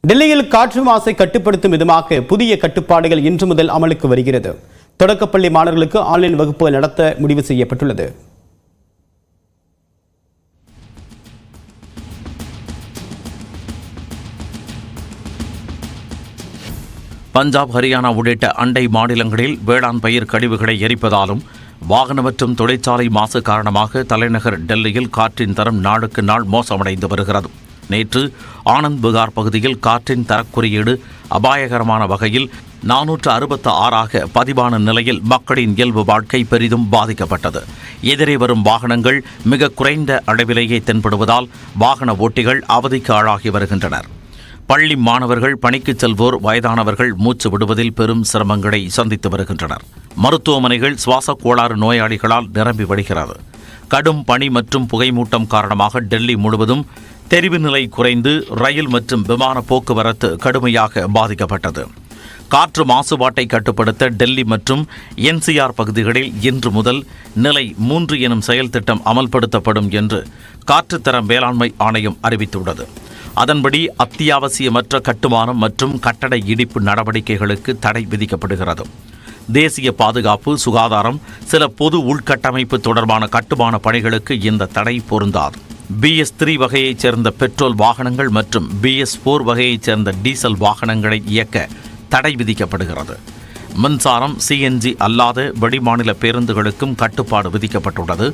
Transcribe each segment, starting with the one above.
டெல்லியில் காற்று மாசை கட்டுப்படுத்தும் விதமாக புதிய கட்டுப்பாடுகள் இன்று முதல் அமலுக்கு வருகிறது. தொடக்கப்பள்ளி மாணவர்களுக்கு ஆன்லைன் வகுப்புகள் நடத்த முடிவு செய்யப்பட்டுள்ளது. பஞ்சாப், ஹரியானா உள்ளிட்ட அண்டை மாநிலங்களில் வேளாண் பயிர் கழிவுகளை எரிப்பதாலும் வாகன மற்றும் தொழிற்சாலை மாசு காரணமாக தலைநகர் டெல்லியில் காற்றின் தரம் நாளுக்கு நாள் மோசமடைந்து வருகிறது. நேற்று ஆனந்த் விகார் பகுதியில் காற்றின் தரக்குறியீடு அபாயகரமான வகையில் 466 பதிவான நிலையில் மக்களின் இயல்பு வாழ்க்கை பெரிதும் பாதிக்கப்பட்டது. எதிரே வரும் வாகனங்கள் மிக குறைந்த அளவிலேயே தென்படுவதால் வாகன ஓட்டிகள் அவதிக்கு ஆளாகி வருகின்றனர். பள்ளி மாணவர்கள், பணிக்கு செல்வோர், வயதானவர்கள் மூச்சு விடுவதில் பெரும் சிரமங்களை சந்தித்து வருகின்றனர். மருத்துவமனைகள் சுவாச கோளாறு நோயாளிகளால் நிரம்பி வழிகிறது. கடும் பனி மற்றும் புகைமூட்டம் காரணமாக டெல்லி முழுவதும் தெரிவு நிலை குறைந்து ரயில் மற்றும் விமான போக்குவரத்து கடுமையாக பாதிக்கப்பட்டது. காற்று மாசுபாட்டை கட்டுப்படுத்த டெல்லி மற்றும் NCR பகுதிகளில் இன்று முதல் நிலை 3 எனும் செயல் திட்டம் அமல்படுத்தப்படும் என்று காற்றுத்தர மேலாண்மை ஆணையம் அறிவித்துள்ளது. அதன்படி அத்தியாவசியமற்ற கட்டுமானம் மற்றும் கட்டட இடிப்பு நடவடிக்கைகளுக்கு தடை விதிக்கப்படுகிறது. தேசிய பாதுகாப்பு, சுகாதாரம், சில பொது உள்கட்டமைப்பு தொடர்பான கட்டுமான பணிகளுக்கு இந்த தடை பொருந்தாது. BS3 வகையைச் சேர்ந்த பெட்ரோல் வாகனங்கள் மற்றும் BS4 வகையைச் சேர்ந்த டீசல் வாகனங்களை இயக்க தடை விதிக்கப்படுகிறது. மின்சாரம், CNG அல்லாத வெளிமாநில பேருந்துகளுக்கும் கட்டுப்பாடு விதிக்கப்பட்டுள்ளது.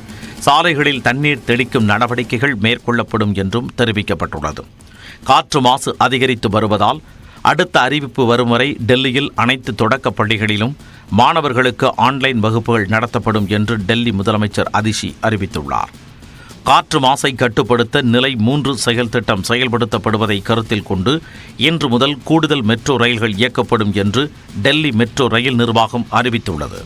சாலைகளில் தண்ணீர் தெளிக்கும் நடவடிக்கைகள் மேற்கொள்ளப்படும் என்றும் தெரிவிக்கப்பட்டுள்ளது. காற்று மாசு அதிகரித்து வருவதால் அடுத்த அறிவிப்பு வரும் வரை டெல்லியில் அனைத்து தொடக்க பள்ளிகளிலும் மாணவர்களுக்கு ஆன்லைன் வகுப்புகள் நடத்தப்படும் என்று டெல்லி முதலமைச்சர் அதிஷி அறிவித்துள்ளார். காற்று மாசை கட்டுப்படுத்த நிலை 3 செயல் திட்டம் செயல்படுத்தப்படுவதை கருத்தில் கொண்டு இன்று முதல் கூடுதல் மெட்ரோ ரயில்கள் இயக்கப்படும் என்று டெல்லி மெட்ரோ ரயில் நிர்வாகம் அறிவித்துள்ளது.